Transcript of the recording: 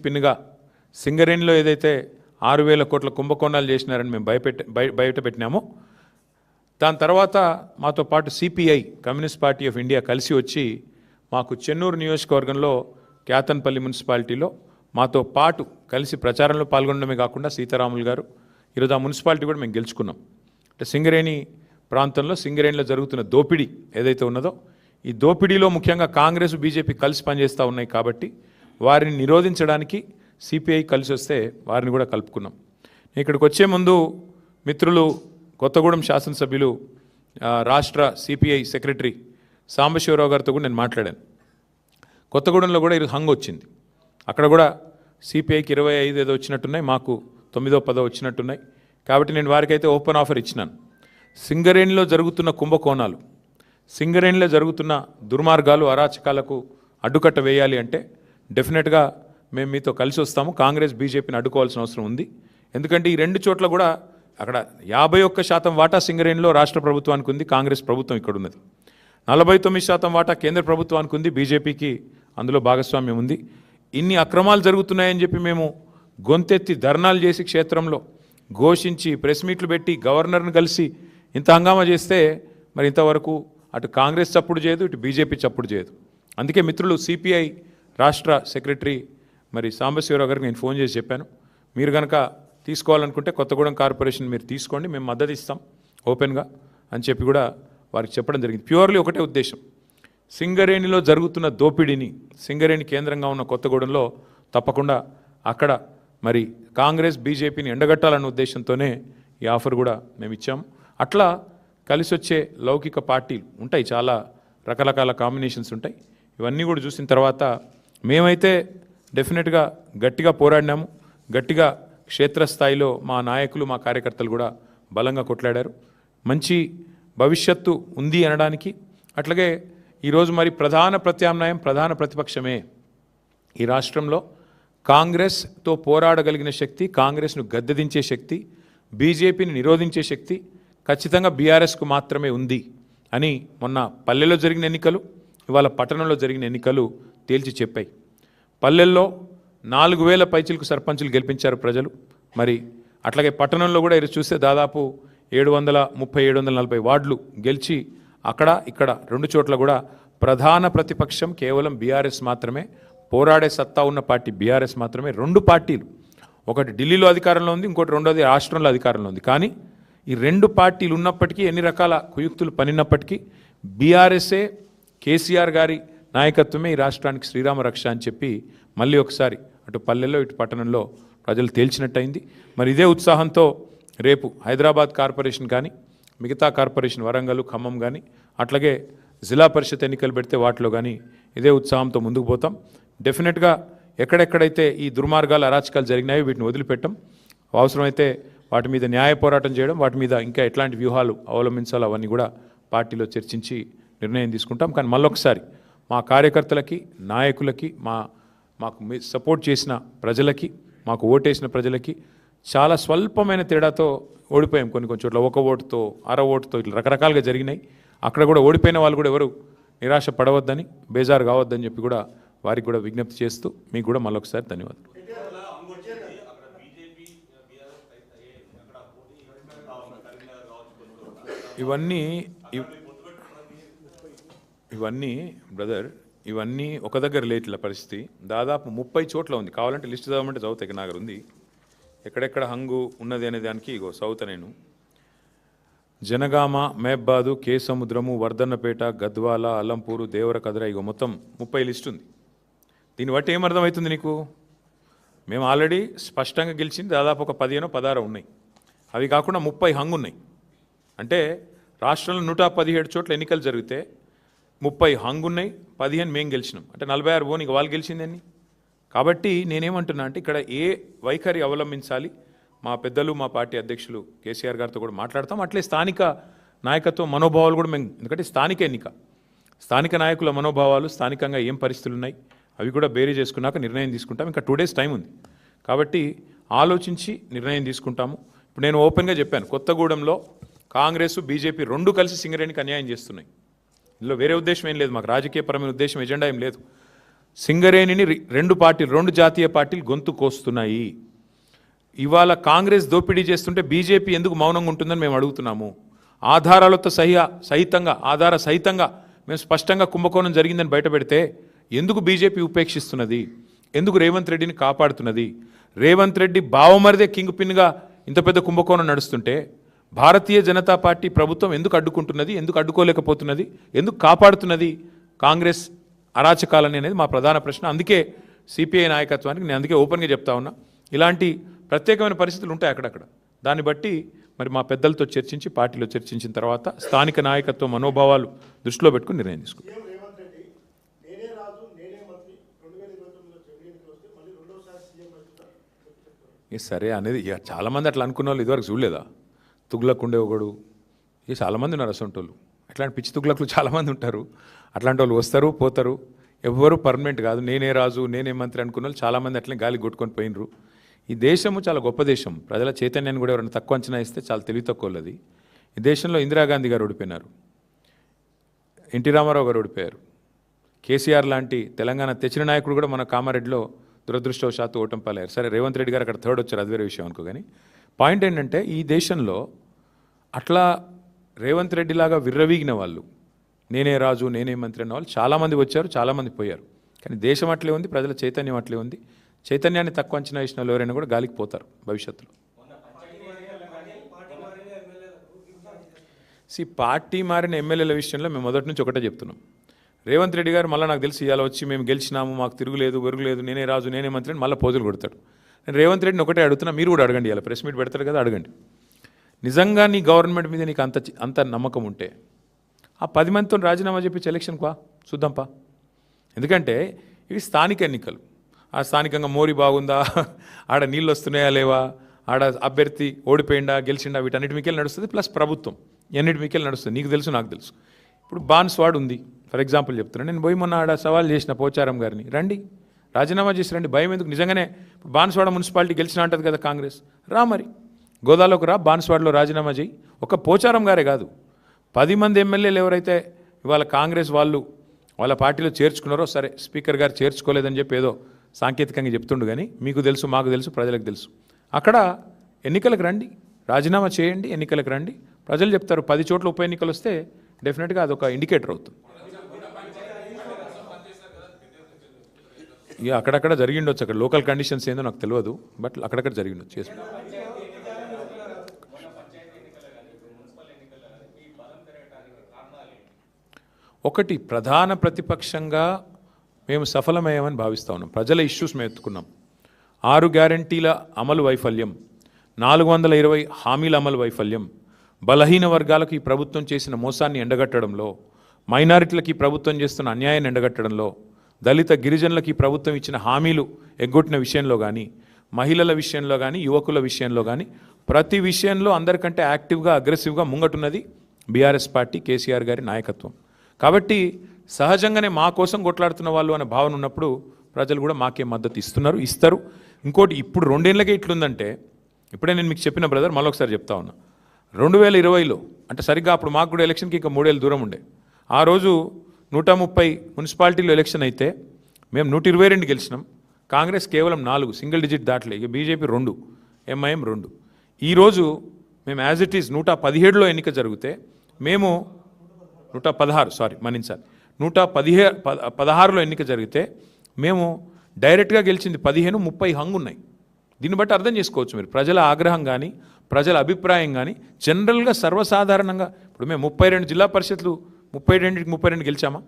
పిన్గా సింగరేణిలో ఏదైతే 6,000 కోట్ల కుంభకోణాలు చేసినారని మేము బయట పెట్టినామో దాని తర్వాత మాతో పాటు CPI communist party of India కలిసి వచ్చి మాకు చెన్నూరు నియోజకవర్గంలో క్యాతన్పల్లి మున్సిపాలిటీలో మాతో పాటు కలిసి ప్రచారంలో పాల్గొనడమే కాకుండా సీతారాములు గారు ఈరోజు ఆ మున్సిపాలిటీ కూడా మేము గెలుచుకున్నాం. అంటే సింగరేణి ప్రాంతంలో సింగరేణిలో జరుగుతున్న దోపిడీ ఏదైతే ఉన్నదో ఈ దోపిడీలో ముఖ్యంగా కాంగ్రెస్ బీజేపీ కలిసి పనిచేస్తూ ఉన్నాయి కాబట్టి వారిని నిరోధించడానికి సిపిఐ కలిసి వస్తే వారిని కూడా కలుపుకున్నాం. ఇక్కడికి వచ్చే ముందు మిత్రులు కొత్తగూడెం శాసనసభ్యులు రాష్ట్ర సిపిఐ సెక్రటరీ సాంబశివరావు గారితో కూడా నేను మాట్లాడాను. కొత్తగూడెంలో కూడా ఈరోజు హంగ్ వచ్చింది. అక్కడ కూడా సిపిఐకి 25 ఏదో వచ్చినట్టున్నాయి, మాకు 9ో 10ో వచ్చినట్టున్నాయి. కాబట్టి నేను వారికైతే ఓపెన్ ఆఫర్ ఇచ్చినాను. సింగరేణిలో జరుగుతున్న కుంభకోణాలు, సింగరేణిలో జరుగుతున్న దుర్మార్గాలు, అరాచకాలకు అడ్డుకట్ట వేయాలి అంటే డెఫినెట్గా మేము మీతో కలిసి వస్తాము. కాంగ్రెస్ బీజేపీని అడ్డుకోవాల్సిన అవసరం ఉంది. ఎందుకంటే ఈ రెండు చోట్ల కూడా అక్కడ 51% వాటా సింగరేణిలో రాష్ట్ర ప్రభుత్వానికి ఉంది, కాంగ్రెస్ ప్రభుత్వం ఇక్కడ ఉన్నది. 49% వాటా కేంద్ర ప్రభుత్వానికి ఉంది, బీజేపీకి అందులో భాగస్వామ్యం ఉంది. ఇన్ని అక్రమాలు జరుగుతున్నాయని చెప్పి మేము గొంతెత్తి ధర్నాలు చేసి క్షేత్రంలో ఘోషించి ప్రెస్ మీట్లు పెట్టి గవర్నర్ని కలిసి ఇంత హంగామా చేస్తే మరి ఇంతవరకు అటు కాంగ్రెస్ చప్పుడు చేయదు, ఇటు బీజేపీ చప్పుడు చేయదు. అందుకే మిత్రులు సిపిఐ రాష్ట్ర సెక్రటరీ మరి సాంబశివరావు గారికి నేను ఫోన్ చేసి చెప్పాను, మీరు కనుక తీసుకోవాలనుకుంటే కొత్తగూడెం కార్పొరేషన్ మీరు తీసుకోండి, మేము మద్దతు ఇస్తాం ఓపెన్గా అని చెప్పి కూడా వారికి చెప్పడం జరిగింది. ప్యూర్లీ ఒకటే ఉద్దేశం, సింగరేణిలో జరుగుతున్న దోపిడీని సింగరేణి కేంద్రంగా ఉన్న కొత్తగూడెంలో తప్పకుండా అక్కడ మరి కాంగ్రెస్ బీజేపీని ఎండగట్టాలన్న ఉద్దేశంతోనే ఈ ఆఫర్ కూడా మేము ఇచ్చాము. అట్లా కలిసి వచ్చే లౌకిక పార్టీలు ఉంటాయి, చాలా రకరకాల కాంబినేషన్స్ ఉంటాయి. ఇవన్నీ కూడా చూసిన తర్వాత మేమైతే డెఫినెట్గా గట్టిగా పోరాడినాము. గట్టిగా క్షేత్రస్థాయిలో మా నాయకులు మా కార్యకర్తలు కూడా బలంగా కొట్లాడారు. మంచి భవిష్యత్తు ఉంది అనడానికి. అట్లాగే ఈరోజు మరి ప్రధాన ప్రత్యామ్నాయం ప్రధాన ప్రతిపక్షమే. ఈ రాష్ట్రంలో కాంగ్రెస్తో పోరాడగలిగిన శక్తి, కాంగ్రెస్ను గద్దెదించే శక్తి, బీజేపీని నిరోధించే శక్తి ఖచ్చితంగా బీఆర్ఎస్కు మాత్రమే ఉంది అని మొన్న పల్లెల్లో జరిగిన ఎన్నికలు, ఇవాళ పట్టణంలో జరిగిన ఎన్నికలు తేల్చి చెప్పాయి. పల్లెల్లో 4,000 పైచిలకు సర్పంచులు గెలిపించారు ప్రజలు. మరి అట్లాగే పట్టణంలో కూడా ఈరోజు చూస్తే దాదాపు 730-740 వార్డులు గెలిచి అక్కడ ఇక్కడ రెండు చోట్ల కూడా ప్రధాన ప్రతిపక్షం కేవలం బీఆర్ఎస్ మాత్రమే, పోరాడే సత్తా ఉన్న పార్టీ బీఆర్ఎస్ మాత్రమే. రెండు పార్టీలు, ఒకటి ఢిల్లీలో అధికారంలో ఉంది, ఇంకోటి రెండోది రాష్ట్రంలో అధికారంలో ఉంది. కానీ ఈ రెండు పార్టీలు ఉన్నప్పటికీ, ఎన్ని రకాల కుయుక్తులు పనినప్పటికీ బీఆర్ఎస్ఏ, కేసీఆర్ గారి నాయకత్వమే ఈ రాష్ట్రానికి శ్రీరామ రక్ష అని చెప్పి మళ్ళీ ఒకసారి అటు పల్లెల్లో ఇటు పట్టణంలో ప్రజలు తేల్చినట్టయింది. మరి ఇదే ఉత్సాహంతో రేపు హైదరాబాద్ కార్పొరేషన్ కానీ, మిగతా కార్పొరేషన్ వరంగల్, ఖమ్మం కానీ, అట్లాగే జిల్లా పరిషత్ ఎన్నికలు పెడితే వాటిలో కానీ ఇదే ఉత్సాహంతో ముందుకు పోతాం. డెఫినెట్గా ఎక్కడెక్కడైతే ఈ దుర్మార్గాలు అరాచకాలు జరిగినాయో వీటిని వదిలిపెట్టం. అవసరమైతే వాటి మీద న్యాయ పోరాటం చేయడం, వాటి మీద ఇంకా ఎట్లాంటి వ్యూహాలు అవలంబించాలో అవన్నీ కూడా పార్టీలో చర్చించి నిర్ణయం తీసుకుంటాం. కానీ మళ్ళొకసారి మా కార్యకర్తలకి, నాయకులకి, మాకు సపోర్ట్ చేసిన ప్రజలకి, మాకు ఓటేసిన ప్రజలకి చాలా స్వల్పమైన తేడాతో ఓడిపోయాం. కొన్ని చోట్ల 1 ఓటుతో, అర ఓటుతో ఇట్లా రకరకాలుగా జరిగినాయి. అక్కడ కూడా ఓడిపోయిన వాళ్ళు కూడా ఎవరు నిరాశ పడవద్దని, బేజారు కావద్దని చెప్పి కూడా వారికి కూడా విజ్ఞప్తి చేస్తూ మీకు కూడా మళ్ళొకసారి ధన్యవాదాలు. ఇవన్నీ బ్రదర్, ఇవన్నీ ఒక దగ్గర లేట్ల పరిస్థితి దాదాపు 30 చోట్ల ఉంది. కావాలంటే లిస్ట్ చదవమంటే చదువుతాయి, నా దగ్గర ఉంది. ఎక్కడెక్కడ హంగు ఉన్నది అనే దానికి ఇగో చదువుతా నేను. జనగామ, మేబ్బాదు, కేసముద్రము, వర్ధన్నపేట, గద్వాల, అల్లంపూరు, దేవరకద్ర, ఇగో మొత్తం 30 లిస్ట్ ఉంది. దీన్ని బట్టి ఏమర్థమవుతుంది నీకు? మేము ఆల్రెడీ స్పష్టంగా గెలిచింది దాదాపు ఒక 15-16 ఉన్నాయి. అవి కాకుండా 30 హంగు ఉన్నాయి. అంటే రాష్ట్రంలో 117 చోట్ల ఎన్నికలు జరిగితే 30 హంగు ఉన్నాయి, 15 మేము గెలిచినాం. అంటే 46 ఓనికి వాళ్ళు గెలిచిందని. కాబట్టి నేనేమంటున్నా అంటే ఇక్కడ ఏ వైఖరి అవలంబించాలి, మా పెద్దలు, మా పార్టీ అధ్యక్షులు కేసీఆర్ గారితో కూడా మాట్లాడతాం. అట్లే స్థానిక నాయకత్వం మనోభావాలు కూడా మేము, ఎందుకంటే స్థానిక ఎన్నిక, స్థానిక నాయకుల మనోభావాలు, స్థానికంగా ఏం పరిస్థితులు ఉన్నాయి అవి కూడా బేరీ చేసుకున్నాక నిర్ణయం తీసుకుంటాం. ఇంకా 2 days టైం ఉంది కాబట్టి ఆలోచించి నిర్ణయం తీసుకుంటాము. ఇప్పుడు నేను ఓపెన్గా చెప్పాను, కొత్తగూడెంలో కాంగ్రెస్, బీజేపీ రెండు కలిసి సింగరేణికి అన్యాయం చేస్తున్నాయి. ఇందులో వేరే ఉద్దేశం ఏం లేదు, మాకు రాజకీయపరమైన ఉద్దేశం, ఎజెండా ఏం లేదు. సింగరేణిని రెండు జాతీయ పార్టీలు గొంతు కోస్తున్నాయి. ఇవాళ కాంగ్రెస్ దోపిడీ చేస్తుంటే బీజేపీ ఎందుకు మౌనంగా ఉంటుందని మేము అడుగుతున్నాము. ఆధారాలతో ఆధార సహితంగా మేము స్పష్టంగా కుంభకోణం జరిగిందని బయటపెడితే ఎందుకు బీజేపీ ఉపేక్షిస్తున్నది? ఎందుకు రేవంత్ రెడ్డిని కాపాడుతున్నది? రేవంత్ రెడ్డి బావమరిదే కింగ్ పిన్గా ఇంత పెద్ద కుంభకోణం నడుస్తుంటే భారతీయ జనతా పార్టీ ప్రభుత్వం ఎందుకు అడ్డుకుంటున్నది? ఎందుకు అడ్డుకోలేకపోతున్నది? ఎందుకు కాపాడుతున్నది కాంగ్రెస్ అరాచకాలని అనేది మా ప్రధాన ప్రశ్న. అందుకే సిపిఐ నాయకత్వానికి నేను అందుకే ఓపెన్గా చెప్తా ఉన్నా, ఇలాంటి ప్రత్యేకమైన పరిస్థితులు ఉంటాయి అక్కడక్కడ. దాన్ని బట్టి మరి మా పెద్దలతో చర్చించి పార్టీలో చర్చించిన తర్వాత స్థానిక నాయకత్వ మనోభావాలు దృష్టిలో పెట్టుకుని నిర్ణయం తీసుకుంటాం. సరే అనేది చాలామంది అట్లా అనుకున్న వాళ్ళు ఇదివరకు చూడలేదా? తుగ్లక్ ఉండే ఒకడు చాలామంది ఉన్నారు అసంటోళ్ళు. అట్లాంటి పిచ్చి తుగ్లక్లు చాలామంది ఉంటారు. అట్లాంటి వాళ్ళు వస్తారు పోతారు, ఎవ్వరూ పర్మనెంట్ కాదు. నేనే రాజు నేనే మంత్రి అనుకున్న వాళ్ళు చాలామంది అట్లనే గాలి కొట్టుకొని పోయినరు. ఈ దేశము చాలా గొప్ప దేశం. ప్రజల చైతన్యాన్ని కూడా ఎవరైనా తక్కువ అంచనా ఇస్తే చాలా తెలివి తక్కువది. ఈ దేశంలో ఇందిరాగాంధీ గారు ఓడిపోయినారు, ఎన్టీ రామారావు గారు ఓడిపోయారు, కేసీఆర్ లాంటి తెలంగాణ తెచ్చిన నాయకుడు కూడా మన కామారెడ్డిలో దురదృష్టవశాత్తు ఓటమి పాలయ్యారు. సరే రేవంత్ రెడ్డి గారు అక్కడ థర్డ్ వచ్చారు, అది వేరే విషయం అనుకో. కానీ పాయింట్ ఏంటంటే ఈ దేశంలో అట్లా రేవంత్ రెడ్డి లాగా విర్రవీగిన వాళ్ళు, నేనే రాజు నేనే మంత్రి అన్న వాళ్ళు చాలామంది వచ్చారు, చాలామంది పోయారు. కానీ దేశం అట్లే ఉంది, ప్రజల చైతన్యం అట్లే ఉంది. చైతన్యాన్ని తక్కువ అంచనా వేసిన వాళ్ళు ఎవరైనా కూడా గాలికి పోతారు భవిష్యత్తులో. పార్టీ మారిన ఎమ్మెల్యేల విషయంలో మేము మొదటి నుంచి ఒకటే చెప్తున్నాం. రేవంత్ రెడ్డి గారు మళ్ళీ నాకు తెలిసి ఇవాళ వచ్చి మేము గెలిచినాము, మాకు తిరుగులేదు వెరుగులేదు, నేనే రాజు నేనే మంత్రి అని మళ్ళీ పోజులు కొడతాడు. నేను రేవంత్ రెడ్డిని ఒకటే అడుగుతున్నా, మీరు కూడా అడగండి. ఇలా ప్రెస్ మీట్ పెడతారు కదా, అడగండి. నిజంగా నీ గవర్నమెంట్ మీద నీకు అంత నమ్మకం ఉంటే ఆ 10 మందితో రాజీనామా చెప్పించి ఎలక్షన్కి వా, చూద్దాంపా. ఎందుకంటే ఇవి స్థానిక ఎన్నికలు. ఆ స్థానికంగా మోరీ బాగుందా, ఆడ నీళ్ళు వస్తున్నాయా లేవా, ఆడ అభ్యర్థి ఓడిపోయిందా గెలిచిండా, వీటన్నిటి మీకెళ్ళి నడుస్తుంది. ప్లస్ ప్రభుత్వం ఎన్నిటి మీకెళ్ళి నడుస్తుంది. నీకు తెలుసు నాకు తెలుసు. ఇప్పుడు బాన్స్వాడ్ ఉంది ఫర్ ఎగ్జాంపుల్ చెప్తున్నాను. నేను పోయి మొన్న ఆడ సవాల్ చేసిన పోచారం గారిని, రండి రాజీనామా చేసి రండి, భయం ఎందుకు? నిజంగానే బాన్స్వాడ మున్సిపాలిటీ గెలిచిన అంటది కదా కాంగ్రెస్, రా మరి గోదాలోకి రా, బాన్స్వాడలో రాజీనామా చేయి. ఒక పోచారం గారే కాదు, 10 మంది ఎమ్మెల్యేలు ఎవరైతే ఇవాళ కాంగ్రెస్ వాళ్ళు వాళ్ళ పార్టీలో చేర్చుకున్నారో, సరే స్పీకర్ గారు చేర్చుకోలేదని చెప్పి ఏదో సాంకేతికంగా చెప్తుండు, కానీ మీకు తెలుసు మాకు తెలుసు ప్రజలకు తెలుసు. అక్కడ ఎన్నికలకు రండి, రాజీనామా చేయండి, ఎన్నికలకు రండి, ప్రజలు చెప్తారు. 10 చోట్ల ఉప ఎన్నికలు వస్తే డెఫినెట్గా అదొక ఇండికేటర్ అవుతుంది. ఇక అక్కడక్కడ జరిగిండొచ్చు, అక్కడ లోకల్ కండిషన్స్ ఏందో నాకు తెలియదు, బట్ అక్కడక్కడ జరిగిండొచ్చు. ఒకటి, ప్రధాన ప్రతిపక్షంగా మేము సఫలమయ్యామని భావిస్తూ ఉన్నాం. ప్రజల ఇష్యూస్ మేము ఎత్తుకున్నాం. 6 గ్యారంటీల అమలు వైఫల్యం, 420 హామీల అమలు వైఫల్యం, బలహీన వర్గాలకు ఈ ప్రభుత్వం చేసిన మోసాన్ని ఎండగట్టడంలో, మైనారిటీలకు ఈ ప్రభుత్వం చేస్తున్న అన్యాయాన్ని ఎండగట్టడంలో, దళిత గిరిజనులకు ఈ ప్రభుత్వం ఇచ్చిన హామీలు ఎగ్గొట్టిన విషయంలో కానీ, మహిళల విషయంలో కానీ, యువకుల విషయంలో కానీ, ప్రతి విషయంలో అందరికంటే యాక్టివ్గా అగ్రెసివ్గా ముంగటున్నది బీఆర్ఎస్ పార్టీ, కేసీఆర్ గారి నాయకత్వం. కాబట్టి సహజంగానే మా కోసం కొట్లాడుతున్న వాళ్ళు అనే భావన ఉన్నప్పుడు ప్రజలు కూడా మాకే మద్దతు ఇస్తారు. ఇంకోటి, ఇప్పుడు 2 ఏళ్ళకే ఇట్లుందంటే, ఇప్పుడే నేను మీకు చెప్పిన బ్రదర్, మళ్ళొకసారి చెప్తా ఉన్నా, 2020లో అంటే సరిగ్గా అప్పుడు మాకు కూడా ఎలక్షన్కి ఇంకా 3 ఏళ్ళు దూరం ఉండే. ఆ రోజు 130 మున్సిపాలిటీలో ఎలక్షన్ అయితే మేము 122 గెలిచినాం. కాంగ్రెస్ కేవలం 4, సింగిల్ డిజిట్ దాటలే. ఇక బీజేపీ 2, ఎంఐఎం 2. ఈరోజు మేము యాజ్ ఇట్ ఈజ్ 117లో ఎన్నిక జరిగితే మేము 116లో ఎన్నిక జరిగితే మేము డైరెక్ట్గా గెలిచింది 15, 30 హంగు ఉన్నాయి. దీన్ని బట్టి అర్థం చేసుకోవచ్చు మీరు ప్రజల ఆగ్రహం కానీ, ప్రజల అభిప్రాయం కానీ. జనరల్గా సర్వసాధారణంగా ఇప్పుడు మేము 32 జిల్లా పరిషత్లు 32కి 32 గెలిచామా?